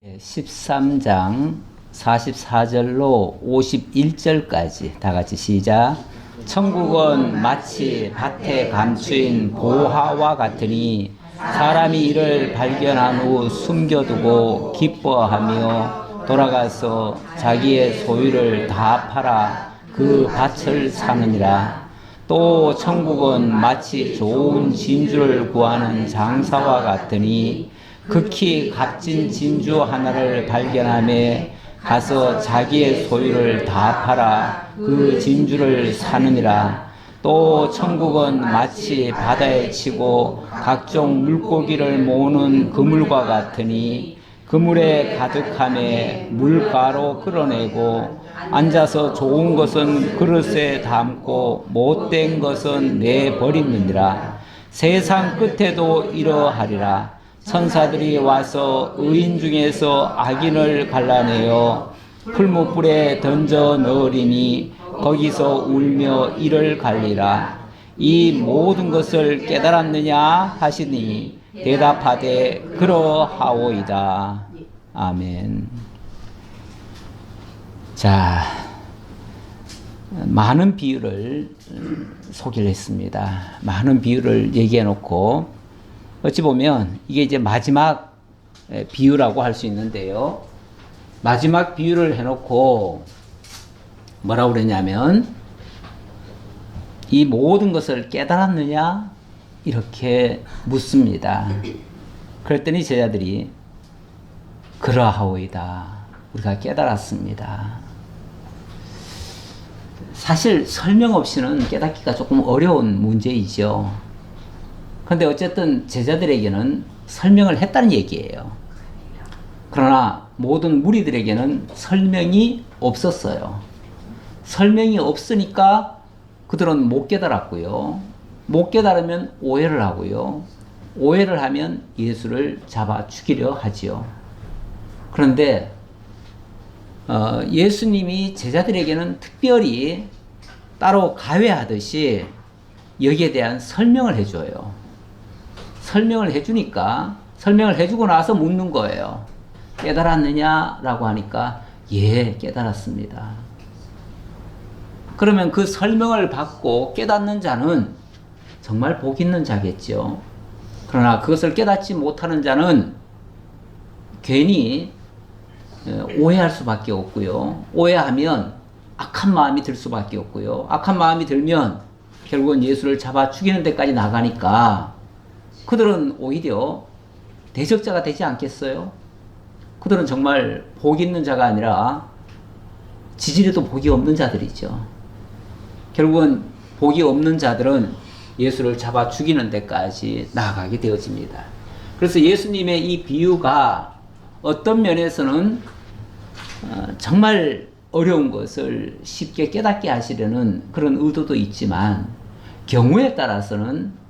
13장 44절로 51절까지 다 같이 시작. 천국은 마치 밭에 감추인 보화와 같으니 사람이 이를 발견한 후 숨겨두고 기뻐하며 돌아가서 자기의 소유를 다 팔아 그 밭을 사느니라. 또 천국은 마치 좋은 진주를 구하는 장사와 같으니 극히 값진 진주 하나를 발견하며 가서 자기의 소유를 다 팔아 그 진주를 사느니라. 또 천국은 마치 바다에 치고 각종 물고기를 모으는 그물과 같으니 그물에 가득함에 물가로 끌어내고 앉아서 좋은 것은 그릇에 담고 못된 것은 내버리느니라. 세상 끝에도 이러하리라. 천사들이 와서 의인 중에서 악인을 갈라내어 풀무불에 던져 넣으리니 거기서 울며 이를 갈리라. 이 모든 것을 깨달았느냐 하시니 대답하되 그러하오이다. 아멘. 자, 많은 비유를 소개를 했습니다. 많은 비유를 얘기해 놓고 어찌 보면 이게 이제 마지막 비유라고 할 수 있는데요. 마지막 비유를 해놓고 뭐라고 그러냐면 이 모든 것을 깨달았느냐 이렇게 묻습니다. 그랬더니 제자들이 그러하오이다. 우리가 깨달았습니다. 사실 설명 없이는 깨닫기가 조금 어려운 문제이죠. 그런데 어쨌든 제자들에게는 설명을 했다는 얘기예요. 그러나 모든 무리들에게는 설명이 없었어요. 설명이 없으니까 그들은 못 깨달았고요. 못 깨달으면 오해를 하고요. 오해를 하면 예수를 잡아 죽이려 하지요. 그런데 예수님이 제자들에게는 특별히 따로 가외하듯이 여기에 대한 설명을 해줘요. 설명을 해주니까 설명을 해주고 나서 묻는 거예요. 깨달았느냐라고 하니까 예, 깨달았습니다. 그러면 그 설명을 받고 깨닫는 자는 정말 복 있는 자겠죠. 그러나 그것을 깨닫지 못하는 자는 괜히 오해할 수밖에 없고요. 오해하면 악한 마음이 들 수밖에 없고요. 악한 마음이 들면 결국은 예수를 잡아 죽이는 데까지 나가니까 그들은 오히려 대적자가 되지 않겠어요? 그들은 정말 복 있는 자가 아니라 지지리도 복이 없는 자들이죠. 결국은 복이 없는 자들은 예수를 잡아 죽이는 데까지 나아가게 되어집니다. 그래서 예수님의 이 비유가 어떤 면에서는 정말 어려운 것을 쉽게 깨닫게 하시려는 그런 의도도 있지만 경우에 따라서는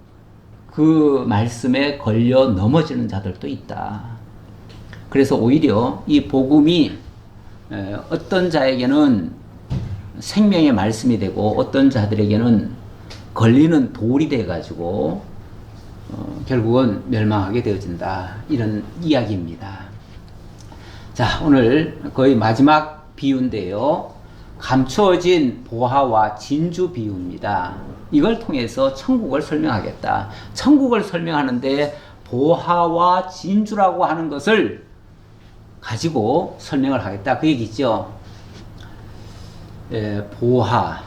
그 말씀에 걸려 넘어지는 자들도 있다. 그래서 오히려 이 복음이 어떤 자에게는 생명의 말씀이 되고 어떤 자들에게는 걸리는 돌이 돼가지고 결국은 멸망하게 되어진다. 이런 이야기입니다. 자, 오늘 거의 마지막 비유인데요. 감추어진 보화와 진주 비유입니다. 이걸 통해서 천국을 설명하겠다. 천국을 설명하는데 보화와 진주라고 하는 것을 가지고 설명을 하겠다. 그 얘기죠. 보화.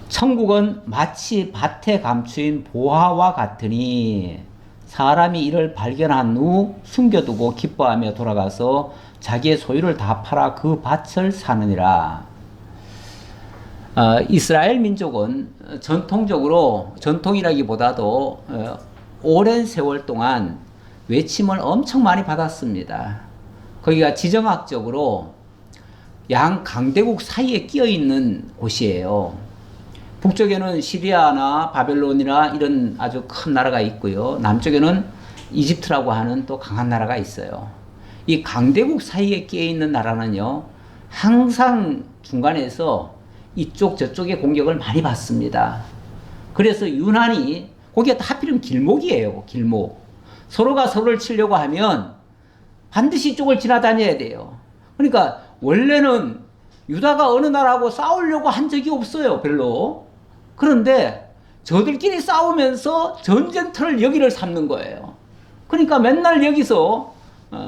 천국은 마치 밭에 감추인 보화와 같으니 사람이 이를 발견한 후 숨겨두고 기뻐하며 돌아가서 자기의 소유를 다 팔아 그 밭을 사느니라. 이스라엘 민족은 전통적으로, 전통이라기보다도 오랜 세월 동안 외침을 엄청 많이 받았습니다. 거기가 지정학적으로 양 강대국 사이에 끼어 있는 곳이에요. 북쪽에는 시리아나 바벨론이나 이런 아주 큰 나라가 있고요. 남쪽에는 이집트라고 하는 또 강한 나라가 있어요. 이 강대국 사이에 끼어 있는 나라는요, 항상 중간에서 이쪽 저쪽의 공격을 많이 받습니다. 그래서 유난히 거기가 다 하필이면 길목이에요. 길목. 서로가 서로를 치려고 하면 반드시 이쪽을 지나다녀야 돼요. 그러니까 원래는 유다가 어느 나라하고 싸우려고 한 적이 없어요, 별로. 그런데 저들끼리 싸우면서 전쟁터를 여기를 삼는 거예요. 그러니까 맨날 여기서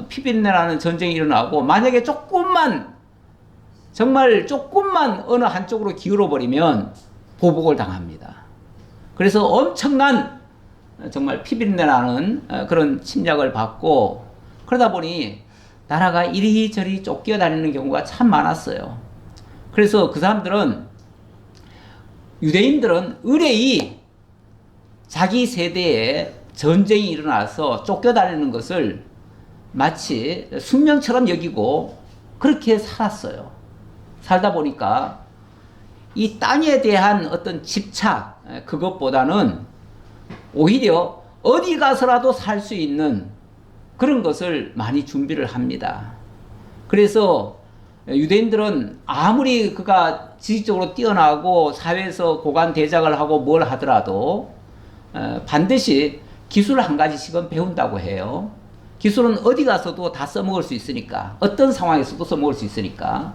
피비린내라는 전쟁이 일어나고, 만약에 정말 조금만 어느 한쪽으로 기울어 버리면 보복을 당합니다. 그래서 엄청난 정말 피비린내라는 그런 침략을 받고, 그러다 보니 나라가 이리저리 쫓겨다니는 경우가 참 많았어요. 그래서 그 사람들은, 유대인들은 의뢰이 자기 세대에 전쟁이 일어나서 쫓겨다니는 것을 마치 숙명처럼 여기고 그렇게 살았어요. 살다 보니까 이 땅에 대한 어떤 집착, 그것보다는 오히려 어디 가서라도 살 수 있는 그런 것을 많이 준비를 합니다. 그래서 유대인들은 아무리 그가 지식적으로 뛰어나고 사회에서 고관대작을 하고 뭘 하더라도 반드시 기술 한 가지씩은 배운다고 해요. 기술은 어디 가서도 다 써먹을 수 있으니까, 어떤 상황에서도 써먹을 수 있으니까.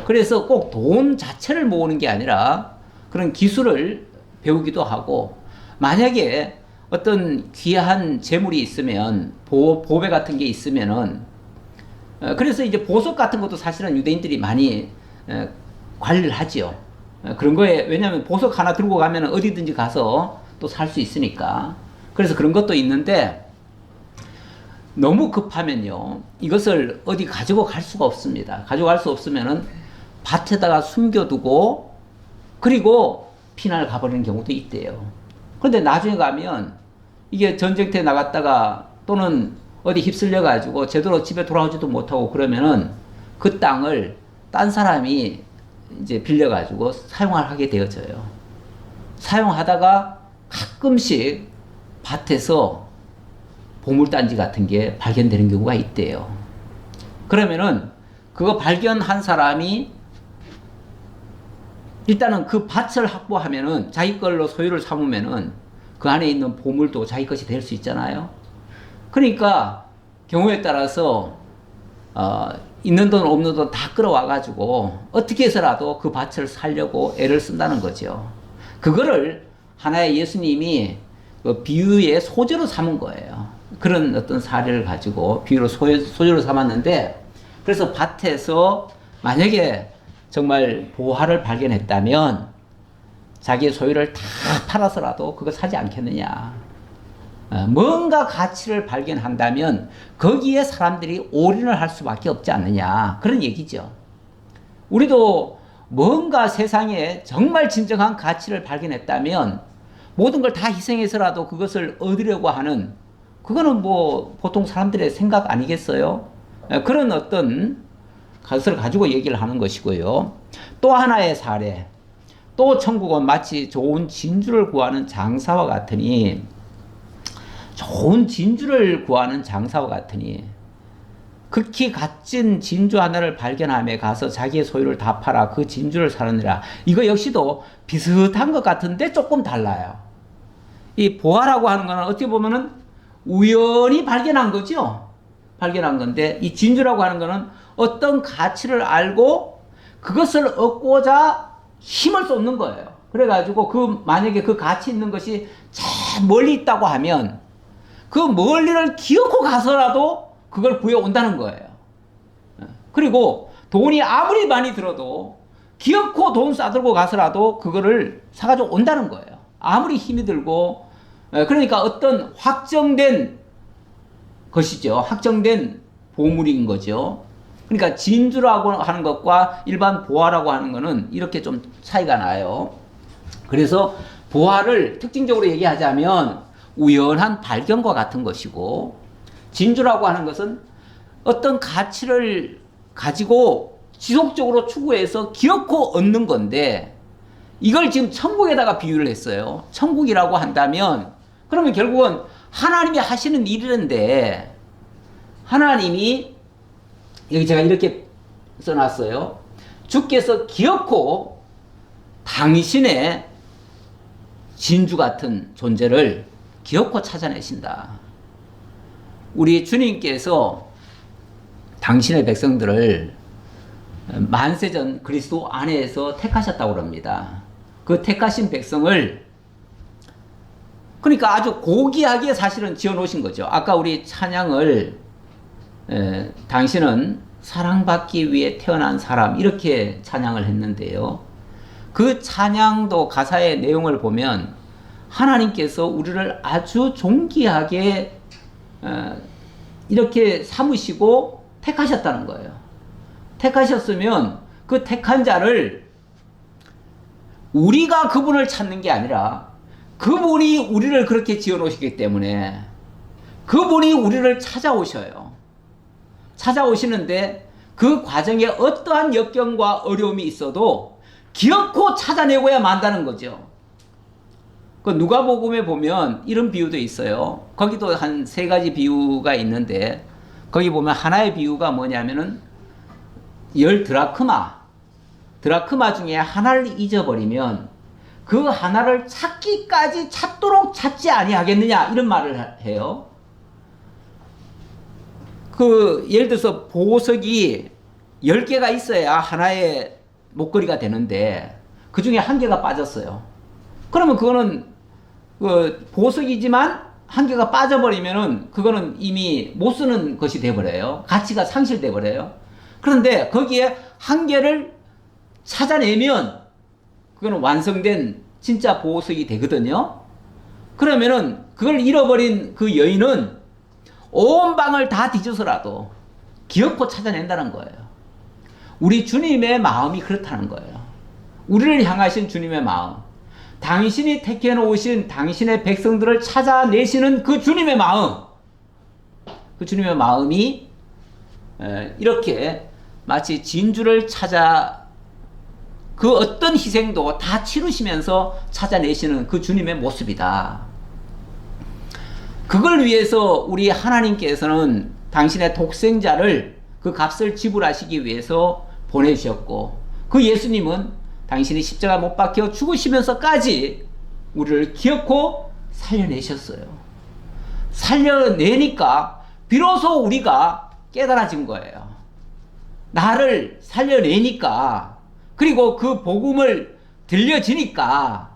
그래서 꼭 돈 자체를 모으는 게 아니라 그런 기술을 배우기도 하고, 만약에 어떤 귀한 재물이 있으면, 보배 같은 게 있으면은, 그래서 이제 보석 같은 것도 사실은 유대인들이 많이 관리를 하지요. 그런 거에, 왜냐하면 보석 하나 들고 가면 어디든지 가서 또 살 수 있으니까. 그래서 그런 것도 있는데, 너무 급하면요, 이것을 어디 가지고 갈 수가 없습니다. 가지고 갈 수 없으면은 밭에다가 숨겨두고, 그리고 피난을 가버리는 경우도 있대요. 그런데 나중에 가면 이게 전쟁터에 나갔다가 또는 어디 휩쓸려 가지고 제대로 집에 돌아오지도 못하고 그러면은 그 땅을 딴 사람이 이제 빌려 가지고 사용하게 되어져요. 사용하다가 가끔씩 밭에서 보물단지 같은 게 발견되는 경우가 있대요. 그러면은 그거 발견한 사람이 일단은 그 밭을 확보하면은, 자기 걸로 소유를 삼으면은 그 안에 있는 보물도 자기 것이 될 수 있잖아요. 그러니까 경우에 따라서 있는 돈 없는 돈 다 끌어와 가지고 어떻게 해서라도 그 밭을 살려고 애를 쓴다는 거죠. 그거를 하나의 예수님이 그 비유의 소재로 삼은 거예요. 그런 어떤 사례를 가지고 비유로 소재로 삼았는데, 그래서 밭에서 만약에 정말 보화를 발견했다면 자기의 소유를 다 팔아서라도 그거 사지 않겠느냐. 뭔가 가치를 발견한다면 거기에 사람들이 올인을 할 수밖에 없지 않느냐, 그런 얘기죠. 우리도 뭔가 세상에 정말 진정한 가치를 발견했다면 모든 걸 다 희생해서라도 그것을 얻으려고 하는, 그거는 뭐 보통 사람들의 생각 아니겠어요? 그런 어떤 것을 가지고 얘기를 하는 것이고요. 또 하나의 사례, 또 천국은 마치 좋은 진주를 구하는 장사와 같으니, 좋은 진주를 구하는 장사와 같으니, 극히 값진 진주 하나를 발견함에 가서 자기의 소유를 다 팔아 그 진주를 사느니라. 이거 역시도 비슷한 것 같은데 조금 달라요. 이 보화라고 하는 거는 어떻게 보면은 우연히 발견한 거죠. 발견한 건데, 이 진주라고 하는 거는 어떤 가치를 알고 그것을 얻고자 힘을 쏟는 거예요. 그래가지고 만약에 그 가치 있는 것이 저 멀리 있다고 하면 그 멀리를 기어코 가서라도 그걸 구해온다는 거예요. 그리고 돈이 아무리 많이 들어도 기어코 돈 싸들고 가서라도 그거를 사가지고 온다는 거예요. 아무리 힘이 들고. 그러니까 어떤 확정된 것이죠. 확정된 보물인 거죠. 그러니까 진주라고 하는 것과 일반 보화라고 하는 것은 이렇게 좀 차이가 나요. 그래서 보화를 특징적으로 얘기하자면 우연한 발견과 같은 것이고, 진주라고 하는 것은 어떤 가치를 가지고 지속적으로 추구해서 기어코 얻는 건데, 이걸 지금 천국에다가 비유를 했어요. 천국이라고 한다면 그러면 결국은 하나님이 하시는 일인데, 하나님이, 여기 제가 이렇게 써놨어요. 주께서 기어코 당신의 진주 같은 존재를 기어코 찾아내신다. 우리 주님께서 당신의 백성들을 만세전 그리스도 안에서 택하셨다고 합니다. 그 택하신 백성을 그러니까 아주 고귀하게 사실은 지어 놓으신 거죠. 아까 우리 찬양을 당신은 사랑받기 위해 태어난 사람 이렇게 찬양을 했는데요. 그 찬양도 가사의 내용을 보면 하나님께서 우리를 아주 존귀하게 이렇게 삼으시고 택하셨다는 거예요. 택하셨으면 그 택한 자를 우리가 그분을 찾는 게 아니라 그분이 우리를 그렇게 지어 놓으시기 때문에 그분이 우리를 찾아오셔요. 찾아오시는데 그 과정에 어떠한 역경과 어려움이 있어도 기어코 찾아내고야 만다는 거죠. 그 누가복음에 보면 이런 비유도 있어요. 거기도 한 3가지 비유가 있는데 거기 보면 하나의 비유가 뭐냐면은 10드라크마 중에 하나를 잊어버리면 그 하나를 찾기까지 찾도록 찾지 아니하겠느냐 이런 말을 해요. 그 예를 들어서 보석이 10개가 있어야 하나의 목걸이가 되는데 그 중에 1개가 빠졌어요. 그러면 그거는 그 보석이지만 1개가 빠져버리면은 그거는 이미 못 쓰는 것이 돼버려요. 가치가 상실돼 버려요. 그런데 거기에 1개를 찾아내면 그거는 완성된 진짜 보석이 되거든요. 그러면은 그걸 잃어버린 그 여인은 온 방을 다 뒤져서라도 기어코 찾아낸다는 거예요. 우리 주님의 마음이 그렇다는 거예요. 우리를 향하신 주님의 마음, 당신이 택해 놓으신 당신의 백성들을 찾아내시는 그 주님의 마음, 그 주님의 마음이 이렇게 마치 진주를 찾아 그 어떤 희생도 다 치르시면서 찾아내시는 그 주님의 모습이다. 그걸 위해서 우리 하나님께서는 당신의 독생자를 그 값을 지불하시기 위해서 보내주셨고, 그 예수님은 당신이 십자가 못 박혀 죽으시면서까지 우리를 기어코 살려내셨어요. 살려내니까 비로소 우리가 깨달아진 거예요. 나를 살려내니까, 그리고 그 복음을 들려지니까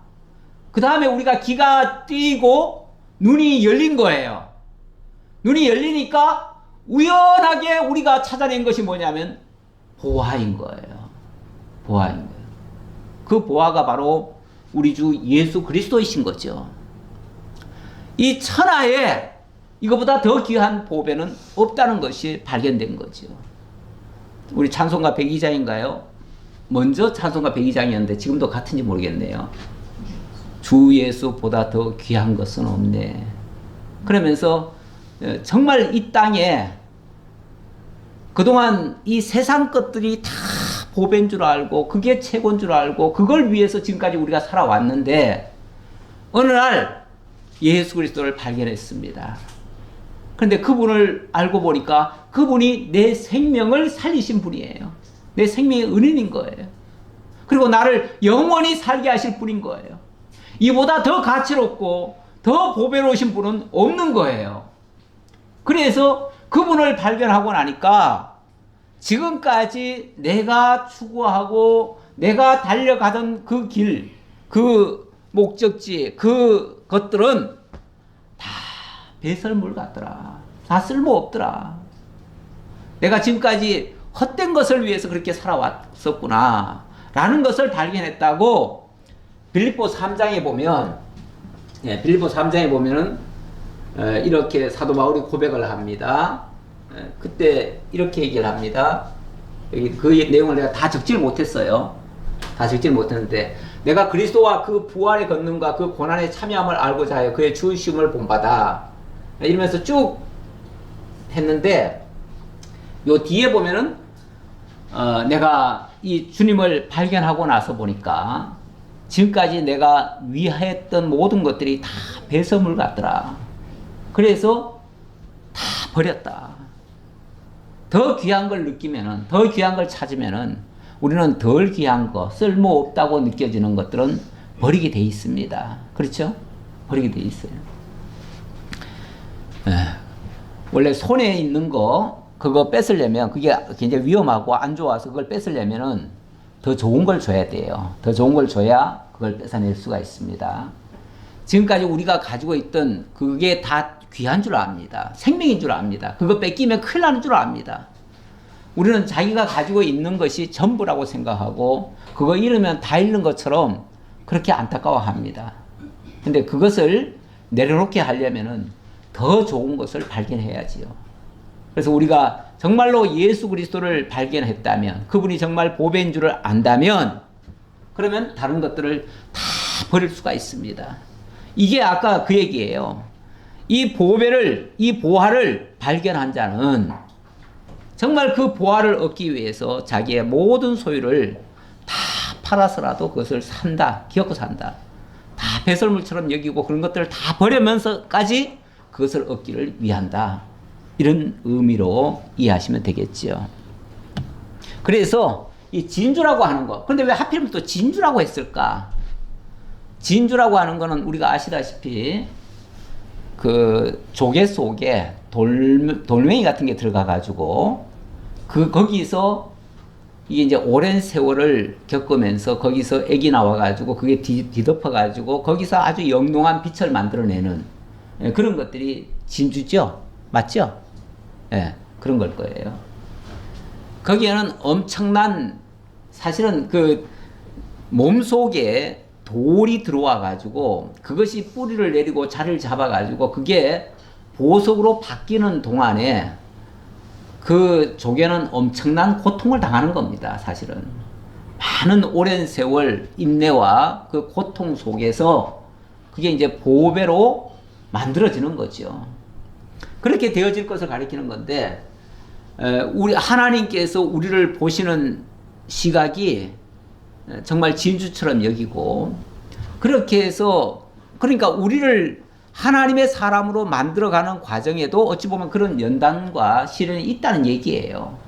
그 다음에 우리가 귀가 뜨이고 눈이 열린 거예요. 눈이 열리니까 우연하게 우리가 찾아낸 것이 뭐냐면 보화인 거예요. 보화인 거예요. 그 보화가 바로 우리 주 예수 그리스도이신 거죠. 이 천하에 이거보다 더 귀한 보배는 없다는 것이 발견된 거죠. 우리 찬송가 102장인가요? 먼저 찬송가 102장이었는데 지금도 같은지 모르겠네요. 주 예수보다 더 귀한 것은 없네. 그러면서 정말 이 땅에 그동안 이 세상 것들이 다 보배인 줄 알고 그게 최고인 줄 알고 그걸 위해서 지금까지 우리가 살아왔는데 어느 날 예수 그리스도를 발견했습니다. 그런데 그분을 알고 보니까 그분이 내 생명을 살리신 분이에요. 내 생명의 은인인 거예요. 그리고 나를 영원히 살게 하실 분인 거예요. 이보다 더 가치롭고 더 보배로우신 분은 없는 거예요. 그래서 그분을 발견하고 나니까 지금까지 내가 추구하고 내가 달려가던 그 길, 그 목적지, 그 것들은 다 배설물 같더라. 다 쓸모없더라. 내가 지금까지 헛된 것을 위해서 그렇게 살아왔었구나 라는 것을 발견했다고 빌립보 3장에 보면, 빌립보 3장에 보면은 이렇게 사도 바울이 고백을 합니다. 그때 이렇게 얘기를 합니다. 여기 그 내용을 내가 다 적지를 못했어요. 다 적지를 못했는데, 내가 그리스도와 그 부활의 권능과 그 고난의 참여함을 알고자 하여 그의 주심을 본받아, 이러면서 쭉 했는데, 요 뒤에 보면은 내가 이 주님을 발견하고 나서 보니까 지금까지 내가 위하였던 모든 것들이 다 배설물 같더라. 그래서 다 버렸다. 더 귀한 걸 느끼면은, 더 귀한 걸 찾으면은 우리는 덜 귀한 거, 쓸모없다고 느껴지는 것들은 버리게 돼 있습니다. 그렇죠? 버리게 돼 있어요. 원래 손에 있는 거, 그거 뺏으려면 그게 굉장히 위험하고 안 좋아서 그걸 뺏으려면은 더 좋은 걸 줘야 돼요. 더 좋은 걸 줘야 그걸 뺏어낼 수가 있습니다. 지금까지 우리가 가지고 있던 그게 다 귀한 줄 압니다. 생명인 줄 압니다. 그거 뺏기면 큰일 나는 줄 압니다. 우리는 자기가 가지고 있는 것이 전부라고 생각하고 그거 잃으면 다 잃는 것처럼 그렇게 안타까워합니다. 근데 그것을 내려놓게 하려면은 더 좋은 것을 발견해야지요. 그래서 우리가 정말로 예수 그리스도를 발견했다면, 그분이 정말 보배인 줄을 안다면, 그러면 다른 것들을 다 버릴 수가 있습니다. 이게 아까 그 얘기예요. 이 보배를, 이 보화를 발견한 자는 정말 그 보화를 얻기 위해서 자기의 모든 소유를 다 팔아서라도 그것을 산다, 기어코 산다. 다 배설물처럼 여기고 그런 것들을 다 버리면서까지 그것을 얻기를 위한다. 이런 의미로 이해하시면 되겠지요. 그래서 이 진주라고 하는 거, 그런데 왜 하필이면 또 진주라고 했을까? 진주라고 하는 거는 우리가 아시다시피 그 조개 속에 돌멩이 같은 게 들어가 가지고 거기서 이게 이제 오랜 세월을 겪으면서 거기서 액이 나와 가지고 그게 뒤덮어 가지고 거기서 아주 영롱한 빛을 만들어내는 그런 것들이 진주죠. 맞죠? 예, 그런 걸 거예요. 거기에는 엄청난, 사실은 그 몸속에 돌이 들어와 가지고 그것이 뿌리를 내리고 자리를 잡아 가지고 그게 보석으로 바뀌는 동안에 그 조개는 엄청난 고통을 당하는 겁니다. 사실은 많은 오랜 세월 인내와 그 고통 속에서 그게 이제 보배로 만들어지는 거죠. 그렇게 되어질 것을 가리키는 건데, 우리 하나님께서 우리를 보시는 시각이 정말 진주처럼 여기고, 그렇게 해서 그러니까 우리를 하나님의 사람으로 만들어가는 과정에도 어찌 보면 그런 연단과 시련이 있다는 얘기예요.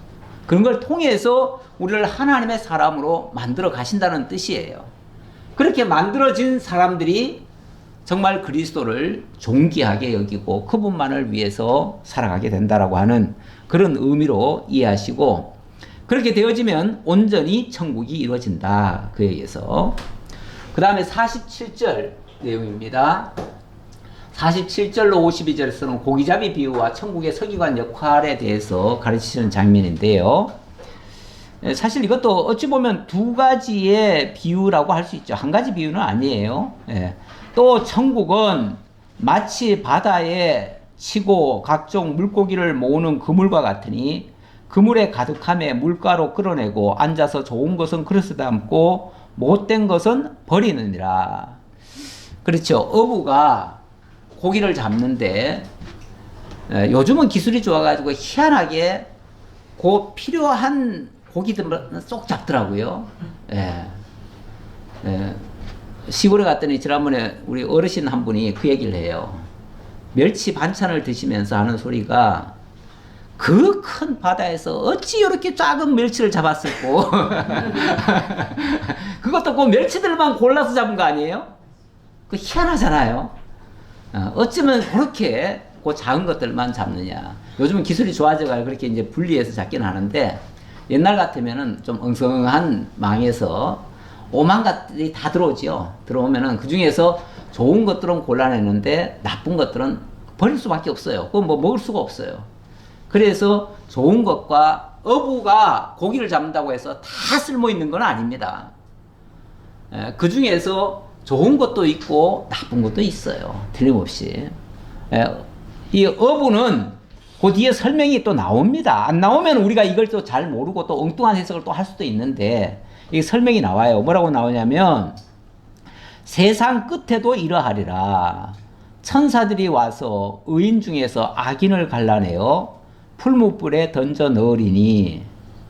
그런 걸 통해서 우리를 하나님의 사람으로 만들어 가신다는 뜻이에요. 그렇게 만들어진 사람들이 정말 그리스도를 존귀하게 여기고 그분만을 위해서 살아가게 된다라고 하는 그런 의미로 이해하시고, 그렇게 되어지면 온전히 천국이 이루어진다. 그에 의해서. 그 다음에 47절 내용입니다. 47절로 52절에서는 고기잡이 비유와 천국의 서기관 역할에 대해서 가르치시는 장면인데요. 사실 이것도 어찌 보면 두 가지의 비유라고 할 수 있죠. 한 가지 비유는 아니에요. 또 천국은 마치 바다에 치고 각종 물고기를 모으는 그물과 같으니 그물에 가득함에 물가로 끌어내고 앉아서 좋은 것은 그릇에 담고 못된 것은 버리느니라. 그렇죠. 어부가 고기를 잡는데 요즘은 기술이 좋아가지고 희한하게 그 필요한 고기들만 쏙 잡더라고요. 시골에 갔더니 지난번에 우리 어르신 한 분이 그 얘기를 해요. 멸치 반찬을 드시면서 하는 소리가, 그 큰 바다에서 어찌 이렇게 작은 멸치를 잡았을꼬. 그것도 그 멸치들만 골라서 잡은 거 아니에요? 그 희한하잖아요. 어쩌면 그렇게 그 작은 것들만 잡느냐. 요즘은 기술이 좋아져가지고 그렇게 이제 분리해서 잡긴 하는데, 옛날 같으면은 좀 엉성한 망에서 오만 것들이 다 들어오죠. 들어오면은 그 중에서 좋은 것들은 골라내는데 나쁜 것들은 버릴 수밖에 없어요. 그건 뭐 먹을 수가 없어요. 그래서 좋은 것과, 어부가 고기를 잡는다고 해서 다 쓸모 있는 건 아닙니다. 그 중에서 좋은 것도 있고 나쁜 것도 있어요. 틀림없이. 이 어부는 그 뒤에 설명이 또 나옵니다. 안 나오면 우리가 이걸 또 잘 모르고 또 엉뚱한 해석을 또 할 수도 있는데, 이 설명이 나와요. 뭐라고 나오냐면, 세상 끝에도 이러하리라. 천사들이 와서 의인 중에서 악인을 갈라내어 풀무불에 던져 넣으리니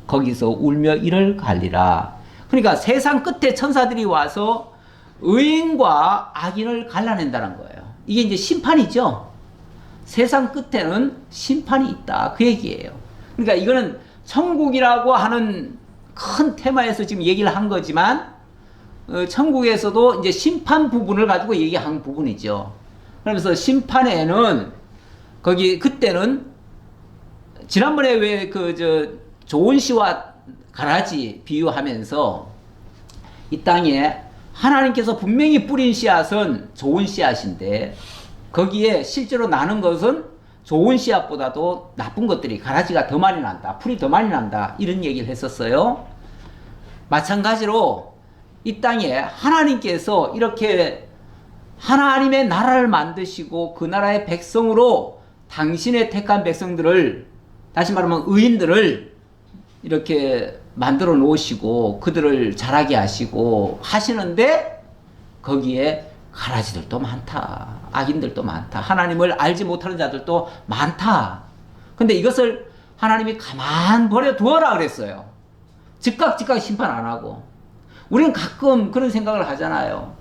거기서 울며 이를 갈리라. 그러니까 세상 끝에 천사들이 와서 의인과 악인을 갈라낸다는 거예요. 이게 이제 심판이죠. 세상 끝에는 심판이 있다. 그 얘기예요. 그러니까 이거는 천국이라고 하는 큰 테마에서 지금 얘기를 한 거지만, 천국에서도 이제 심판 부분을 가지고 얘기한 부분이죠. 그러면서 심판에는 그때는 지난번에 왜 좋은 씨와 가라지 비유하면서 이 땅에 하나님께서 분명히 뿌린 씨앗은 좋은 씨앗인데 거기에 실제로 나는 것은 좋은 씨앗보다도 나쁜 것들이 가라지가 더 많이 난다. 풀이 더 많이 난다. 이런 얘기를 했었어요. 마찬가지로 이 땅에 하나님께서 이렇게 하나님의 나라를 만드시고 그 나라의 백성으로 당신의 택한 백성들을, 다시 말하면 의인들을 이렇게 만들어 놓으시고 그들을 자라게 하시고 하시는데 거기에 가라지들도 많다. 악인들도 많다. 하나님을 알지 못하는 자들도 많다. 근데 이것을 하나님이 가만 버려 두어라 그랬어요. 즉각 심판 안 하고. 우리는 가끔 그런 생각을 하잖아요.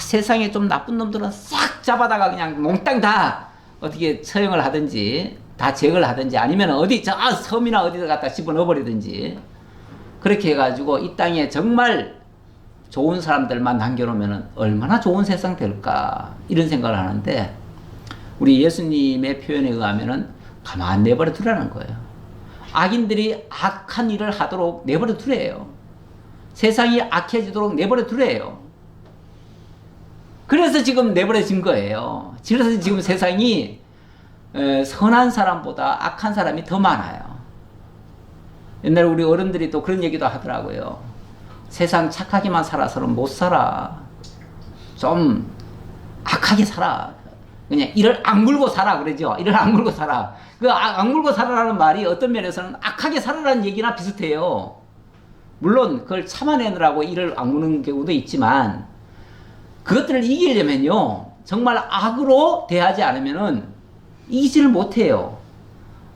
세상에 좀 나쁜 놈들은 싹 잡아다가 그냥 몽땅 다 어떻게 처형을 하든지 다 제거를 하든지 아니면 어디 섬이나 어디다 갖다 집어넣어 버리든지 그렇게 해가지고 이 땅에 정말 좋은 사람들만 남겨놓으면 얼마나 좋은 세상 될까 이런 생각을 하는데 우리 예수님의 표현에 의하면은 가만 내버려 두라는 거예요. 악인들이 악한 일을 하도록 내버려 두래요. 세상이 악해지도록 내버려 두래요. 그래서 지금 내버려진 거예요. 그래서 지금 세상이 선한 사람보다 악한 사람이 더 많아요. 옛날에 우리 어른들이 또 그런 얘기도 하더라고요. 세상 착하게만 살아서는 못 살아. 좀 악하게 살아. 그냥 이를 악물고 살아 그러죠. 이를 악물고 살아. 그 악물고 살아라는 말이 어떤 면에서는 악하게 살아라는 얘기나 비슷해요. 물론 그걸 참아내느라고 이를 악무는 경우도 있지만 그것들을 이기려면요 정말 악으로 대하지 않으면은 이기지를 못해요.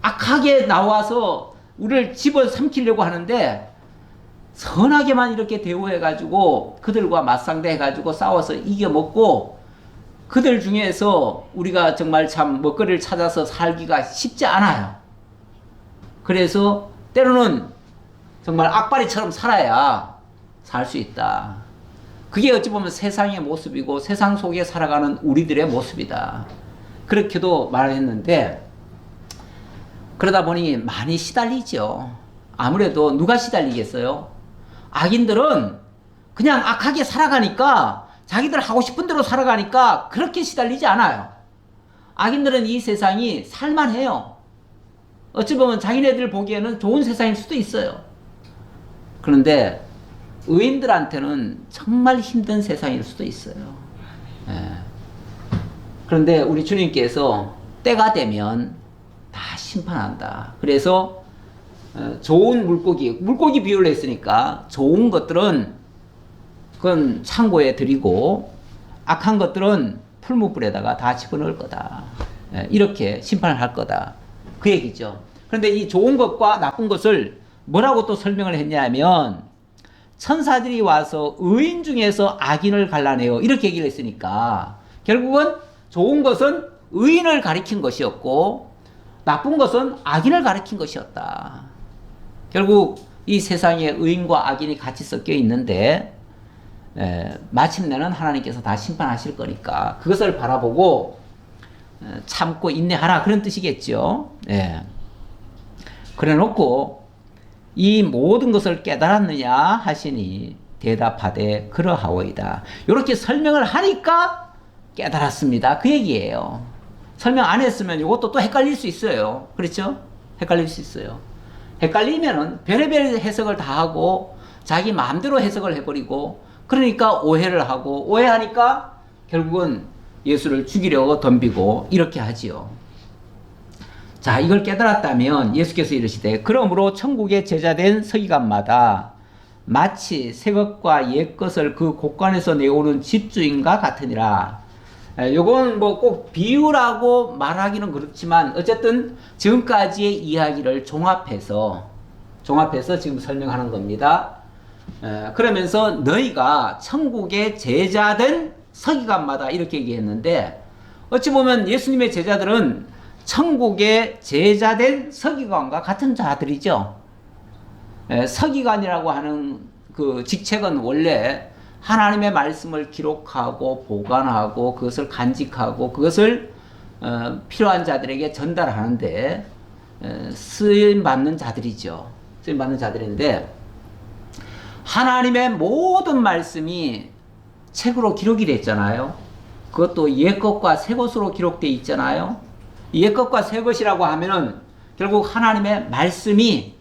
악하게 나와서 우리를 집어삼키려고 하는데 선하게만 이렇게 대우해가지고 그들과 맞상대해가지고 싸워서 이겨먹고 그들 중에서 우리가 정말 참 먹거리를 찾아서 살기가 쉽지 않아요. 그래서 때로는 정말 악바리처럼 살아야 살 수 있다. 그게 어찌 보면 세상의 모습이고 세상 속에 살아가는 우리들의 모습이다. 그렇게도 말했는데 그러다 보니 많이 시달리죠. 아무래도 누가 시달리겠어요? 악인들은 그냥 악하게 살아가니까 자기들 하고 싶은 대로 살아가니까 그렇게 시달리지 않아요. 악인들은 이 세상이 살만해요. 어찌 보면 자기네들 보기에는 좋은 세상일 수도 있어요. 그런데 의인들한테는 정말 힘든 세상일 수도 있어요. 그런데 우리 주님께서 때가 되면 다 심판한다. 그래서 좋은 물고기 비유를 했으니까 좋은 것들은 그건 창고에 들이고 악한 것들은 풀무불에다가 다 집어넣을 거다. 이렇게 심판을 할 거다. 그 얘기죠. 그런데 이 좋은 것과 나쁜 것을 뭐라고 또 설명을 했냐면 천사들이 와서 의인 중에서 악인을 갈라내요. 이렇게 얘기를 했으니까 결국은 좋은 것은 의인을 가리킨 것이었고 나쁜 것은 악인을 가리킨 것이었다. 결국 이 세상에 의인과 악인이 같이 섞여 있는데 마침내는 하나님께서 다 심판하실 거니까 그것을 바라보고 참고 인내하라 그런 뜻이겠죠. 그래 놓고 이 모든 것을 깨달았느냐 하시니 대답하되 그러하오이다. 이렇게 설명을 하니까 깨달았습니다. 그 얘기예요. 설명 안 했으면 이것도 또 헷갈릴 수 있어요. 그렇죠? 헷갈릴 수 있어요. 헷갈리면은 별의별 해석을 다 하고 자기 마음대로 해석을 해버리고 그러니까 오해를 하고 오해하니까 결국은 예수를 죽이려고 덤비고 이렇게 하지요. 자, 이걸 깨달았다면 예수께서 이르시되 그러므로 천국의 제자된 서기관마다 마치 새 것과 옛 것을 그 곳간에서 내오는 집주인과 같으니라. 요건 뭐 꼭 비유라고 말하기는 그렇지만 어쨌든 지금까지의 이야기를 종합해서 지금 설명하는 겁니다. 그러면서 너희가 천국의 제자된 서기관마다 이렇게 얘기했는데 어찌 보면 예수님의 제자들은 천국의 제자된 서기관과 같은 자들이죠. 서기관이라고 하는 그 직책은 원래 하나님의 말씀을 기록하고 보관하고 그것을 간직하고 그것을 필요한 자들에게 전달하는데 쓰임 받는 자들이죠. 쓰임 받는 자들인데 하나님의 모든 말씀이 책으로 기록이 됐잖아요. 그것도 옛 것과 새 것으로 기록되어 있잖아요. 옛 것과 새 것이라고 하면은 결국 하나님의 말씀이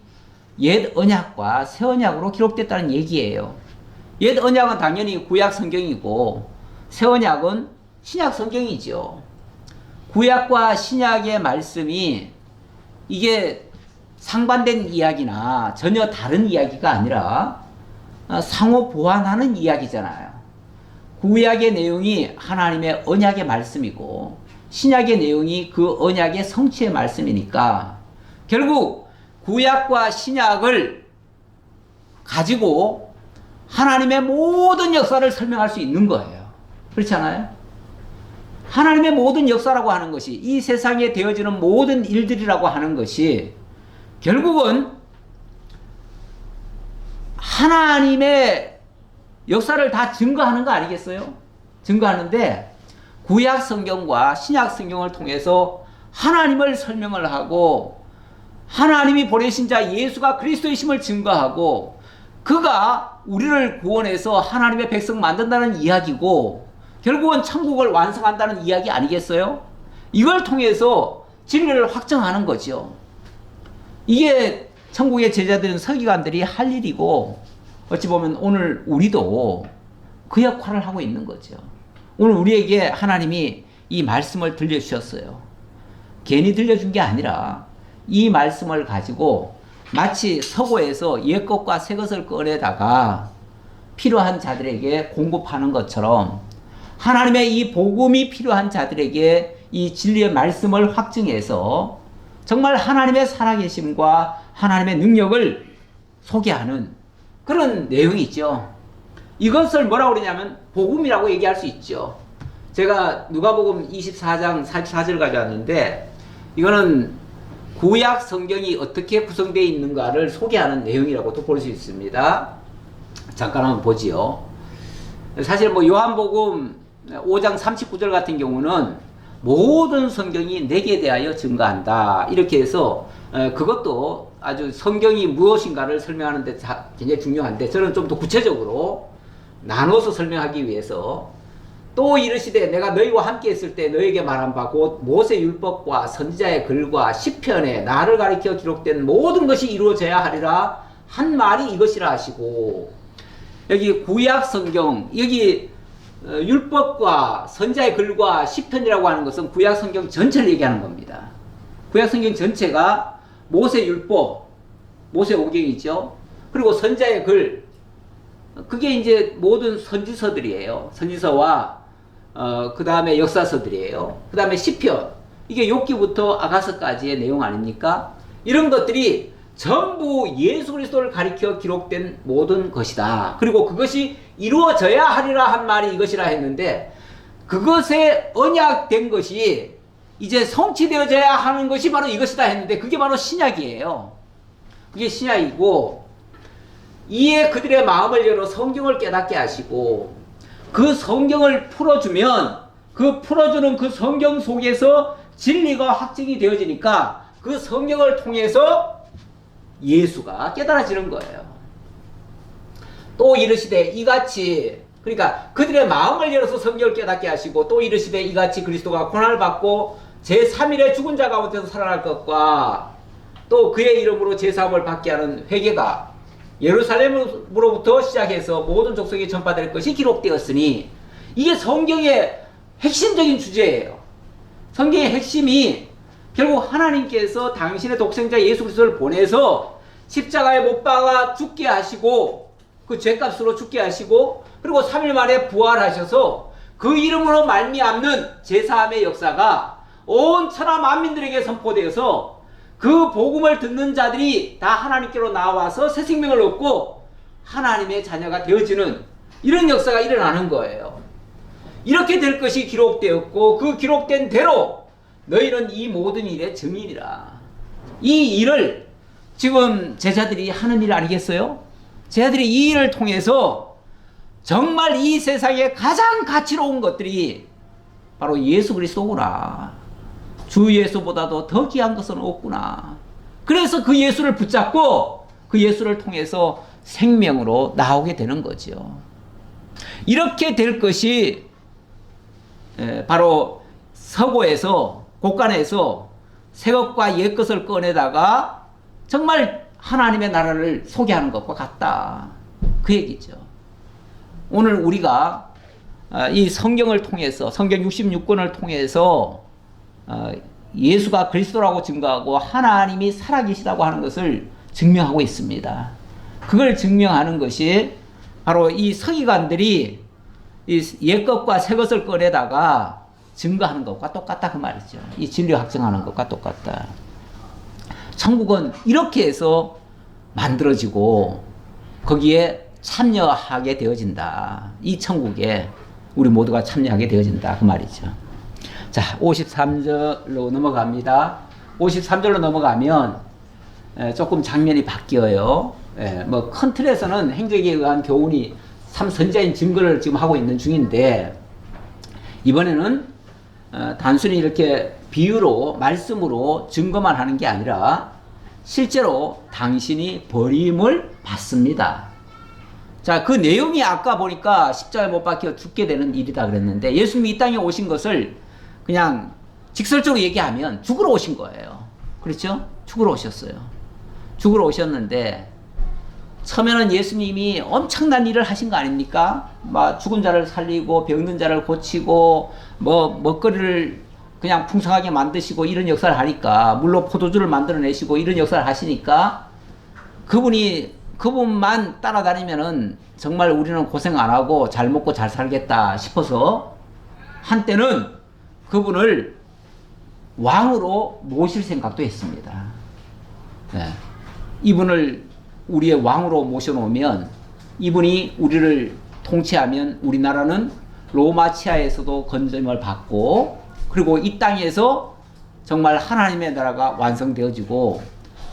옛 언약과 새 언약으로 기록됐다는 얘기예요. 옛 언약은 당연히 구약 성경이고 새 언약은 신약 성경이죠. 구약과 신약의 말씀이 이게 상반된 이야기나 전혀 다른 이야기가 아니라 상호 보완하는 이야기잖아요. 구약의 내용이 하나님의 언약의 말씀이고 신약의 내용이 그 언약의 성취의 말씀이니까 결국 구약과 신약을 가지고 하나님의 모든 역사를 설명할 수 있는 거예요. 그렇지 않아요? 하나님의 모든 역사라고 하는 것이 이 세상에 되어지는 모든 일들이라고 하는 것이 결국은 하나님의 역사를 다 증거하는 거 아니겠어요? 증거하는데 구약 성경과 신약 성경을 통해서 하나님을 설명을 하고 하나님이 보내신 자 예수가 그리스도이심을 증거하고 그가 우리를 구원해서 하나님의 백성 만든다는 이야기고 결국은 천국을 완성한다는 이야기 아니겠어요? 이걸 통해서 진리를 확정하는 거죠. 이게 천국의 제자들은 서기관들이 할 일이고 어찌 보면 오늘 우리도 그 역할을 하고 있는 거죠. 오늘 우리에게 하나님이 이 말씀을 들려주셨어요. 괜히 들려준 게 아니라 이 말씀을 가지고 마치 서고에서 옛 것과 새 것을 꺼내다가 필요한 자들에게 공급하는 것처럼 하나님의 이 복음이 필요한 자들에게 이 진리의 말씀을 확증해서 정말 하나님의 살아계심과 하나님의 능력을 소개하는 그런 내용이죠. 이것을 뭐라고 그러냐면 복음이라고 얘기할 수 있죠. 제가 누가복음 24장 44절 가져왔는데 이거는 구약 성경이 어떻게 구성되어 있는가를 소개하는 내용이라고도 볼 수 있습니다. 잠깐 한번 보지요. 사실 뭐 요한복음 5장 39절 같은 경우는 모든 성경이 내게 대하여 증거한다. 이렇게 해서 그것도 아주 성경이 무엇인가를 설명하는 데 굉장히 중요한데 저는 좀 더 구체적으로 나눠서 설명하기 위해서 또 이르시되 내가 너희와 함께 있을 때 너희에게 말한 바 곧 모세 율법과 선지자의 글과 시편에 나를 가리켜 기록된 모든 것이 이루어져야 하리라 한 말이 이것이라 하시고 여기 구약 성경 여기 율법과 선지자의 글과 시편이라고 하는 것은 구약 성경 전체를 얘기하는 겁니다. 구약 성경 전체가 모세 율법, 모세 오경이죠. 그리고 선지자의 글, 그게 이제 모든 선지서들이에요. 선지서와 그 다음에 역사서들이에요. 그 다음에 시편, 이게 욥기부터 아가서까지의 내용 아닙니까? 이런 것들이 전부 예수 그리스도를 가리켜 기록된 모든 것이다. 그리고 그것이 이루어져야 하리라 한 말이 이것이라 했는데 그것에 언약된 것이 이제 성취되어져야 하는 것이 바로 이것이다 했는데 그게 바로 신약이에요. 그게 신약이고 이에 그들의 마음을 열어 성경을 깨닫게 하시고 그 성경을 풀어주면 그 풀어주는 그 성경 속에서 진리가 확증이 되어지니까 그 성경을 통해서 예수가 깨달아지는 거예요. 또 이르시되 이같이 그러니까 그들의 마음을 열어서 성경을 깨닫게 하시고 또 이르시되 이같이 그리스도가 고난을 받고 제3일에 죽은 자 가운데서 살아날 것과 또 그의 이름으로 제사함을 받게 하는 회개가 예루살렘으로부터 시작해서 모든 족속에 전파될 것이 기록되었으니 이게 성경의 핵심적인 주제예요. 성경의 핵심이 결국 하나님께서 당신의 독생자 예수 그리스도를 보내서 십자가에 못 박아 죽게 하시고 그 죄값으로 죽게 하시고 그리고 3일 만에 부활하셔서 그 이름으로 말미암는 제사함의 역사가 온 천하 만민들에게 선포되어서 그 복음을 듣는 자들이 다 하나님께로 나와서 새 생명을 얻고 하나님의 자녀가 되어지는 이런 역사가 일어나는 거예요. 이렇게 될 것이 기록되었고 그 기록된 대로 너희는 이 모든 일의 증인이라. 이 일을 지금 제자들이 하는 일 아니겠어요? 제자들이 이 일을 통해서 정말 이 세상에 가장 가치로운 것들이 바로 예수 그리스도구나. 주 예수보다도 더 귀한 것은 없구나. 그래서 그 예수를 붙잡고 그 예수를 통해서 생명으로 나오게 되는 거죠. 이렇게 될 것이 바로 서고에서 곳간에서 새 것과 옛 것을 꺼내다가 정말 하나님의 나라를 소개하는 것과 같다. 그 얘기죠. 오늘 우리가 이 성경을 통해서 성경 66권을 통해서 예수가 그리스도라고 증거하고 하나님이 살아계시다고 하는 것을 증명하고 있습니다. 그걸 증명하는 것이 바로 이 서기관들이 이 옛것과 새것을 꺼내다가 증거하는 것과 똑같다 그 말이죠. 이 진리 확증하는 것과 똑같다. 천국은 이렇게 해서 만들어지고 거기에 참여하게 되어진다. 이 천국에 우리 모두가 참여하게 되어진다 그 말이죠. 자, 53절로 넘어갑니다. 53절로 넘어가면 조금 장면이 바뀌어요. 뭐 큰 틀에서는 행적에 의한 교훈이 참 선자인 증거를 지금 하고 있는 중인데, 이번에는 단순히 이렇게 비유로 말씀으로 증거만 하는 게 아니라 실제로 당신이 버림을 받습니다. 자, 그 내용이 아까 보니까 십자가에 못 박혀 죽게 되는 일이다 그랬는데, 예수님이 이 땅에 오신 것을 그냥 직설적으로 얘기하면 죽으러 오신 거예요. 그렇죠? 죽으러 오셨어요. 죽으러 오셨는데 처음에는 예수님이 엄청난 일을 하신 거 아닙니까? 막 죽은 자를 살리고 병든 자를 고치고 뭐 먹거리를 그냥 풍성하게 만드시고 이런 역사를 하니까, 물로 포도주를 만들어내시고 이런 역사를 하시니까 그분만 따라다니면은 정말 우리는 고생 안 하고 잘 먹고 잘 살겠다 싶어서 한때는 그분을 왕으로 모실 생각도 했습니다. 네. 이분을 우리의 왕으로 모셔놓으면 이분이 우리를 통치하면 우리나라는 로마 치하에서도 건짐을 받고, 그리고 이 땅에서 정말 하나님의 나라가 완성되어지고,